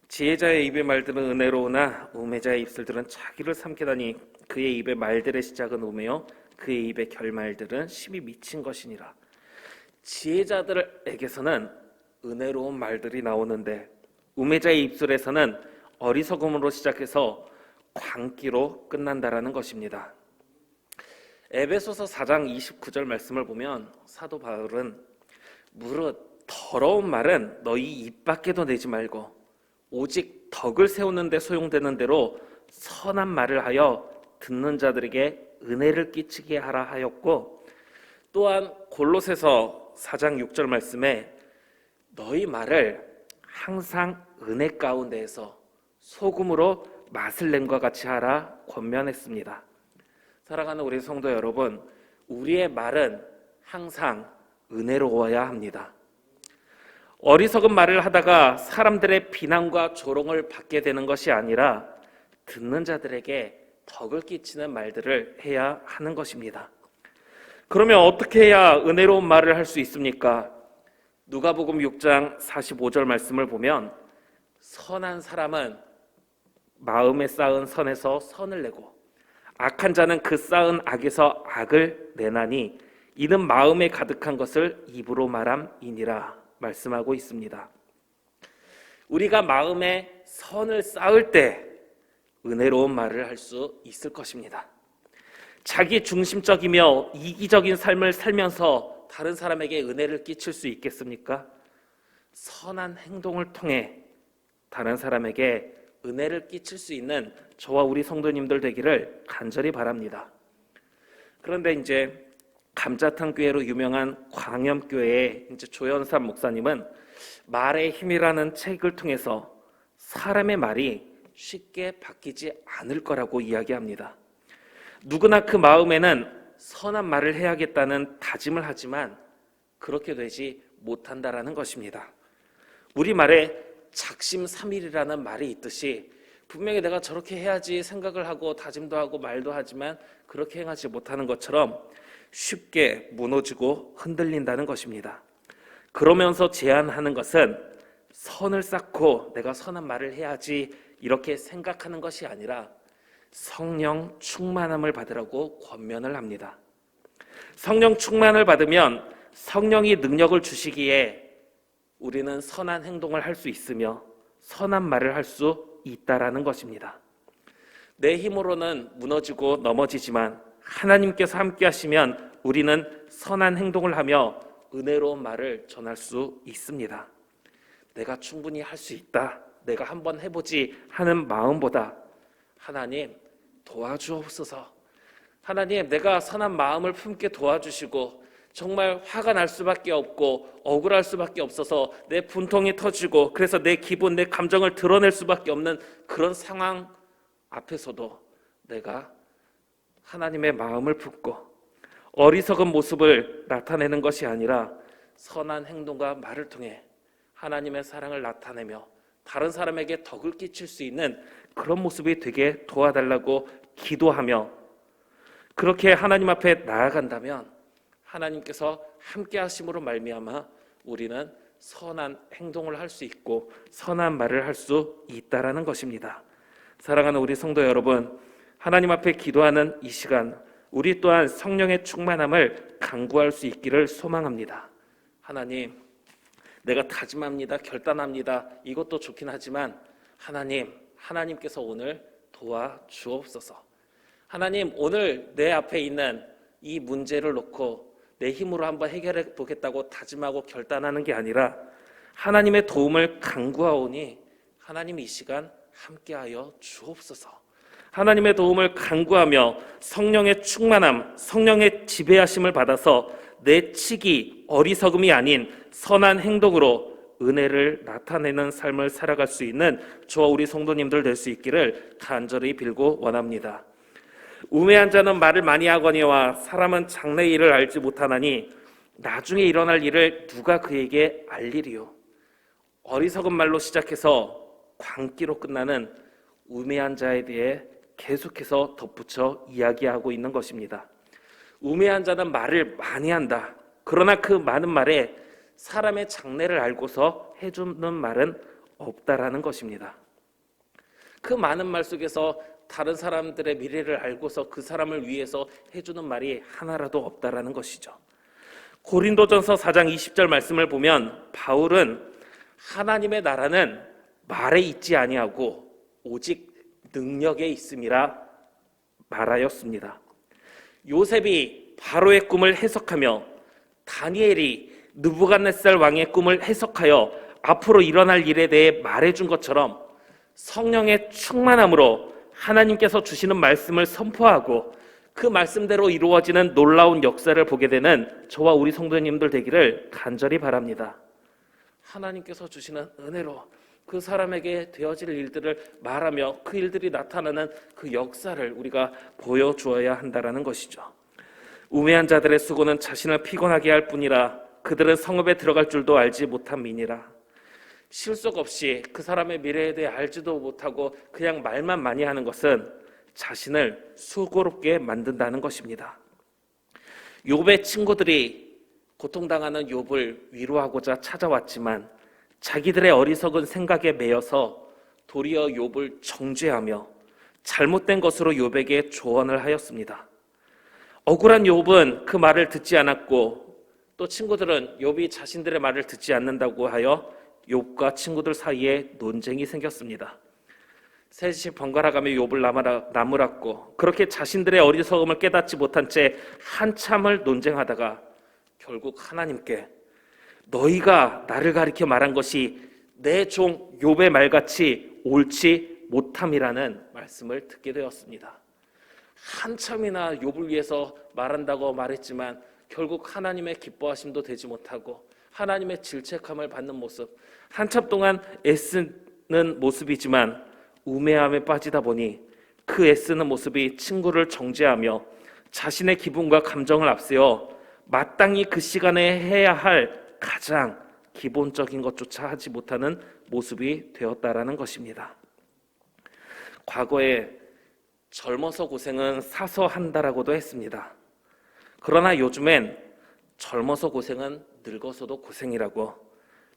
지혜자의 입의 말들은 은혜로우나 우매자의 입술들은 자기를 삼키다니 그의 입의 말들의 시작은 우매요 그의 입의 결말들은 심히 미친 것이니라. 지혜자들에게서는 은혜로운 말들이 나오는데 우매자의 입술에서는 어리석음으로 시작해서 광기로 끝난다라는 것입니다. 에베소서 4장 29절 말씀을 보면 사도 바울은 무릇 더러운 말은 너희 입 밖에도 내지 말고 오직 덕을 세우는 데 소용되는 대로 선한 말을 하여 듣는 자들에게 은혜를 끼치게 하라 하였고, 또한 골로새서 4장 6절 말씀에 너희 말을 항상 은혜 가운데에서 소금으로 맛을 낸과 같이 하라 권면했습니다. 사랑하는 우리 성도 여러분, 우리의 말은 항상 은혜로워야 합니다. 어리석은 말을 하다가 사람들의 비난과 조롱을 받게 되는 것이 아니라 듣는 자들에게 덕을 끼치는 말들을 해야 하는 것입니다. 그러면 어떻게 해야 은혜로운 말을 할 수 있습니까? 누가복음 6장 45절 말씀을 보면 선한 사람은 마음에 쌓은 선에서 선을 내고 악한 자는 그 쌓은 악에서 악을 내나니 이는 마음에 가득한 것을 입으로 말함이니라 말씀하고 있습니다. 우리가 마음에 선을 쌓을 때 은혜로운 말을 할 수 있을 것입니다. 자기 중심적이며 이기적인 삶을 살면서 다른 사람에게 은혜를 끼칠 수 있겠습니까? 선한 행동을 통해 다른 사람에게 은혜를 끼칠 수 있는 저와 우리 성도님들 되기를 간절히 바랍니다. 그런데 이제 감자탕 교회로 유명한 광염교회의 조연삼 목사님은 말의 힘이라는 책을 통해서 사람의 말이 쉽게 바뀌지 않을 거라고 이야기합니다. 누구나 그 마음에는 선한 말을 해야겠다는 다짐을 하지만 그렇게 되지 못한다라는 것입니다. 우리말에 작심삼일이라는 말이 있듯이 분명히 내가 저렇게 해야지 생각을 하고 다짐도 하고 말도 하지만 그렇게 행하지 못하는 것처럼 쉽게 무너지고 흔들린다는 것입니다. 그러면서 제안하는 것은 선을 쌓고 내가 선한 말을 해야지 이렇게 생각하는 것이 아니라 성령 충만함을 받으라고 권면을 합니다. 성령 충만을 받으면 성령이 능력을 주시기에 우리는 선한 행동을 할 수 있으며 선한 말을 할 수 있다라는 것입니다. 내 힘으로는 무너지고 넘어지지만 하나님께서 함께 하시면 우리는 선한 행동을 하며 은혜로운 말을 전할 수 있습니다. 내가 충분히 할 수 있다, 내가 한번 해보지 하는 마음보다 하나님 도와주옵소서, 하나님 내가 선한 마음을 품게 도와주시고 정말 화가 날 수밖에 없고 억울할 수밖에 없어서 내 분통이 터지고 그래서 내 기분, 내 감정을 드러낼 수밖에 없는 그런 상황 앞에서도 내가 하나님의 마음을 품고 어리석은 모습을 나타내는 것이 아니라 선한 행동과 말을 통해 하나님의 사랑을 나타내며 다른 사람에게 덕을 끼칠 수 있는 그런 모습이 되게 도와달라고 기도하며 그렇게 하나님 앞에 나아간다면 하나님께서 함께 하심으로 말미암아 우리는 선한 행동을 할 수 있고 선한 말을 할 수 있다라는 것입니다. 사랑하는 우리 성도 여러분, 하나님 앞에 기도하는 이 시간 우리 또한 성령의 충만함을 간구할 수 있기를 소망합니다. 하나님, 내가 다짐합니다, 결단합니다, 이것도 좋긴 하지만 하나님께서 오늘 도와주옵소서. 하나님, 오늘 내 앞에 있는 이 문제를 놓고 내 힘으로 한번 해결해 보겠다고 다짐하고 결단하는 게 아니라 하나님의 도움을 간구하오니 하나님 이 시간 함께하여 주옵소서. 하나님의 도움을 간구하며 성령의 충만함, 성령의 지배하심을 받아서 내치기, 어리석음이 아닌 선한 행동으로 은혜를 나타내는 삶을 살아갈 수 있는 저와 우리 성도님들 될 수 있기를 간절히 빌고 원합니다. 우매한 자는 말을 많이 하거니와 사람은 장래 일을 알지 못하나니 나중에 일어날 일을 누가 그에게 알리리요. 어리석은 말로 시작해서 광기로 끝나는 우매한 자에 대해 계속해서 덧붙여 이야기하고 있는 것입니다. 우매한 자는 말을 많이 한다. 그러나 그 많은 말에 사람의 장래를 알고서 해주는 말은 없다라는 것입니다. 그 많은 말 속에서 다른 사람들의 미래를 알고서 그 사람을 위해서 해주는 말이 하나라도 없다라는 것이죠. 고린도전서 4장 20절 말씀을 보면 바울은 하나님의 나라는 말에 있지 아니하고 오직 능력에 있음이라 말하였습니다. 요셉이 바로의 꿈을 해석하며 다니엘이 느부갓네살 왕의 꿈을 해석하여 앞으로 일어날 일에 대해 말해준 것처럼 성령의 충만함으로 하나님께서 주시는 말씀을 선포하고 그 말씀대로 이루어지는 놀라운 역사를 보게 되는 저와 우리 성도님들 되기를 간절히 바랍니다. 하나님께서 주시는 은혜로 그 사람에게 되어질 일들을 말하며 그 일들이 나타나는 그 역사를 우리가 보여주어야 한다는 것이죠. 우매한 자들의 수고는 자신을 피곤하게 할 뿐이라 그들은 성읍에 들어갈 줄도 알지 못함이니라. 실속 없이 그 사람의 미래에 대해 알지도 못하고 그냥 말만 많이 하는 것은 자신을 수고롭게 만든다는 것입니다. 욥의 친구들이 고통당하는 욥을 위로하고자 찾아왔지만 자기들의 어리석은 생각에 매여서 도리어 욥을 정죄하며 잘못된 것으로 욥에게 조언을 하였습니다. 억울한 욥은 그 말을 듣지 않았고 또 친구들은 욥이 자신들의 말을 듣지 않는다고 하여 욥과 친구들 사이에 논쟁이 생겼습니다. 셋이 번갈아가며 욥을 나무랐고 그렇게 자신들의 어리석음을 깨닫지 못한 채 한참을 논쟁하다가 결국 하나님께 너희가 나를 가리켜 말한 것이 내 종 욥의 말같이 옳지 못함이라는 말씀을 듣게 되었습니다. 한참이나 욥을 위해서 말한다고 말했지만 결국 하나님의 기뻐하심도 되지 못하고 하나님의 질책함을 받는 모습, 한참 동안 애쓰는 모습이지만 우매함에 빠지다 보니 그 애쓰는 모습이 친구를 정죄하며 자신의 기분과 감정을 앞세워 마땅히 그 시간에 해야 할 가장 기본적인 것조차 하지 못하는 모습이 되었다라는 것입니다. 과거에 젊어서 고생은 사서 한다라고도 했습니다. 그러나 요즘엔 젊어서 고생은 늙어서도 고생이라고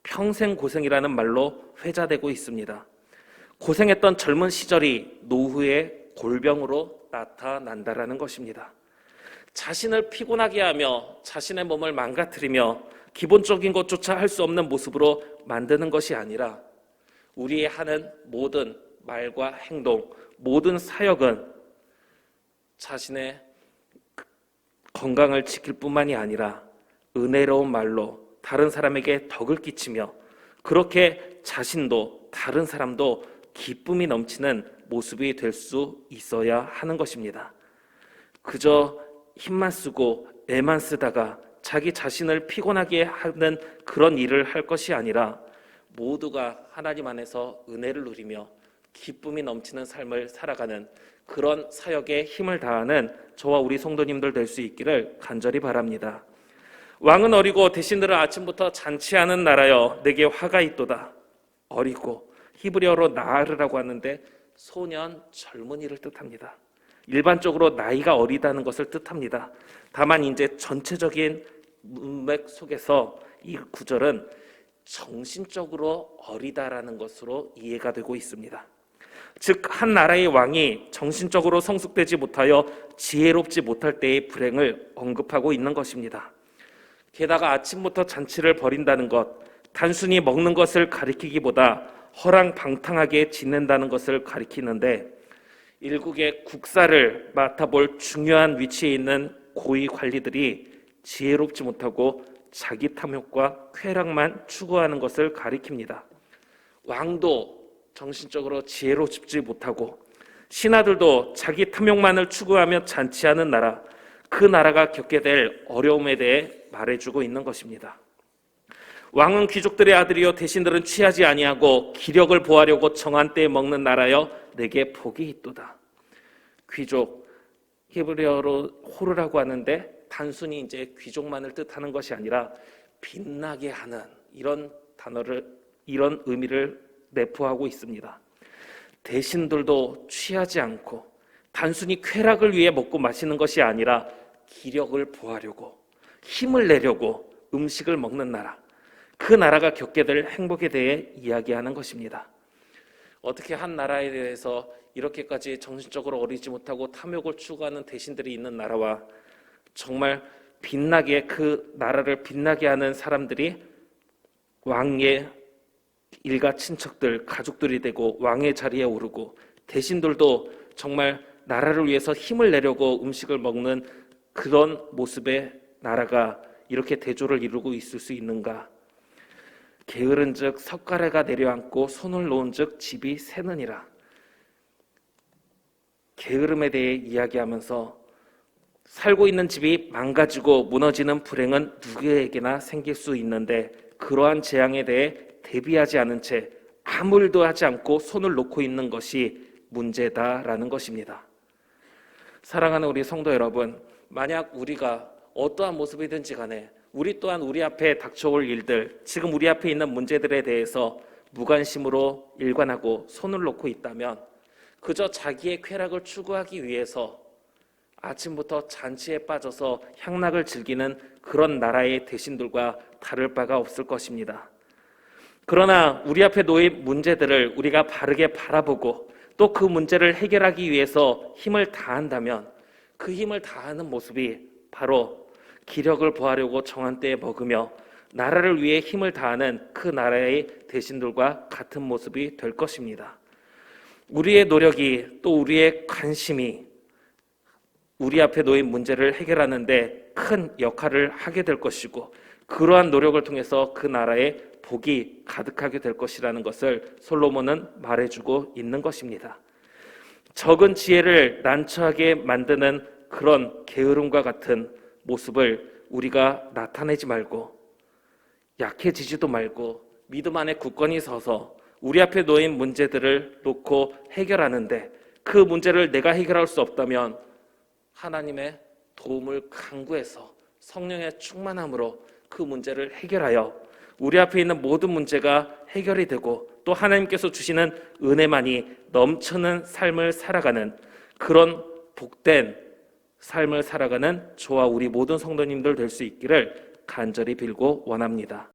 평생 고생이라는 말로 회자되고 있습니다. 고생했던 젊은 시절이 노후의 골병으로 나타난다라는 것입니다. 자신을 피곤하게 하며 자신의 몸을 망가뜨리며 기본적인 것조차 할 수 없는 모습으로 만드는 것이 아니라 우리의 하는 모든 말과 행동, 모든 사역은 자신의 건강을 지킬 뿐만이 아니라 은혜로운 말로 다른 사람에게 덕을 끼치며 그렇게 자신도 다른 사람도 기쁨이 넘치는 모습이 될 수 있어야 하는 것입니다. 그저 힘만 쓰고 애만 쓰다가 자기 자신을 피곤하게 하는 그런 일을 할 것이 아니라 모두가 하나님 안에서 은혜를 누리며 기쁨이 넘치는 삶을 살아가는 그런 사역에 힘을 다하는 저와 우리 성도님들 될 수 있기를 간절히 바랍니다. 왕은 어리고 대신들은 아침부터 잔치하는 나라여 내게 화가 있도다. 어리고 히브리어로 나르라고 하는데 소년, 젊은이를 뜻합니다. 일반적으로 나이가 어리다는 것을 뜻합니다. 다만 이제 전체적인 문맥 속에서 이 구절은 정신적으로 어리다라는 것으로 이해가 되고 있습니다. 즉 한 나라의 왕이 정신적으로 성숙되지 못하여 지혜롭지 못할 때의 불행을 언급하고 있는 것입니다. 게다가 아침부터 잔치를 벌인다는 것, 단순히 먹는 것을 가리키기보다 허랑방탕하게 지낸다는 것을 가리키는데 일국의 국사를 맡아볼 중요한 위치에 있는 고위 관리들이 지혜롭지 못하고 자기 탐욕과 쾌락만 추구하는 것을 가리킵니다. 왕도 정신적으로 지혜롭지 못하고 신하들도 자기 탐욕만을 추구하며 잔치하는 나라, 그 나라가 겪게 될 어려움에 대해 말해주고 있는 것입니다. 왕은 귀족들의 아들이요 대신들은 취하지 아니하고 기력을 보하려고 정한 때에 먹는 나라여 내게 복이 있도다. 귀족, 히브리어로 호르라고 하는데 단순히 이제 귀족만을 뜻하는 것이 아니라 빛나게 하는 이런 단어를, 이런 의미를 내포하고 있습니다. 대신들도 취하지 않고 단순히 쾌락을 위해 먹고 마시는 것이 아니라 기력을 보하려고 힘을 내려고 음식을 먹는 나라, 그 나라가 겪게 될 행복에 대해 이야기하는 것입니다. 어떻게 한 나라에 대해서 이렇게까지 정신적으로 어리지 못하고 탐욕을 추구하는 대신들이 있는 나라와 정말 빛나게 그 나라를 빛나게 하는 사람들이 왕의 일가 친척들, 가족들이 되고 왕의 자리에 오르고 대신들도 정말 나라를 위해서 힘을 내려고 음식을 먹는 그런 모습의 나라가 이렇게 대조를 이루고 있을 수 있는가? 게으른즉 석가래가 내려앉고 손을 놓은즉 집이 새느니라. 게으름에 대해 이야기하면서 살고 있는 집이 망가지고 무너지는 불행은 누구에게나 생길 수 있는데 그러한 재앙에 대해 대비하지 않은 채 아무 일도 하지 않고 손을 놓고 있는 것이 문제다라는 것입니다. 사랑하는 우리 성도 여러분, 만약 우리가 어떠한 모습이든지 간에 우리 또한 우리 앞에 닥쳐올 일들, 지금 우리 앞에 있는 문제들에 대해서 무관심으로 일관하고 손을 놓고 있다면 그저 자기의 쾌락을 추구하기 위해서 아침부터 잔치에 빠져서 향락을 즐기는 그런 나라의 대신들과 다를 바가 없을 것입니다. 그러나 우리 앞에 놓인 문제들을 우리가 바르게 바라보고 또 그 문제를 해결하기 위해서 힘을 다한다면 그 힘을 다하는 모습이 바로 기력을 보하려고 정한 때에 먹으며 나라를 위해 힘을 다하는 그 나라의 대신들과 같은 모습이 될 것입니다. 우리의 노력이 또 우리의 관심이 우리 앞에 놓인 문제를 해결하는 데 큰 역할을 하게 될 것이고 그러한 노력을 통해서 그 나라에 복이 가득하게 될 것이라는 것을 솔로몬은 말해주고 있는 것입니다. 적은 지혜를 난처하게 만드는 그런 게으름과 같은 모습을 우리가 나타내지 말고 약해지지도 말고 믿음 안에 굳건히 서서 우리 앞에 놓인 문제들을 놓고 해결하는데 그 문제를 내가 해결할 수 없다면 하나님의 도움을 간구해서 성령의 충만함으로 그 문제를 해결하여 우리 앞에 있는 모든 문제가 해결이 되고 또 하나님께서 주시는 은혜만이 넘치는 삶을 살아가는 그런 복된 삶을 살아가는 저와 우리 모든 성도님들 될 수 있기를 간절히 빌고 원합니다.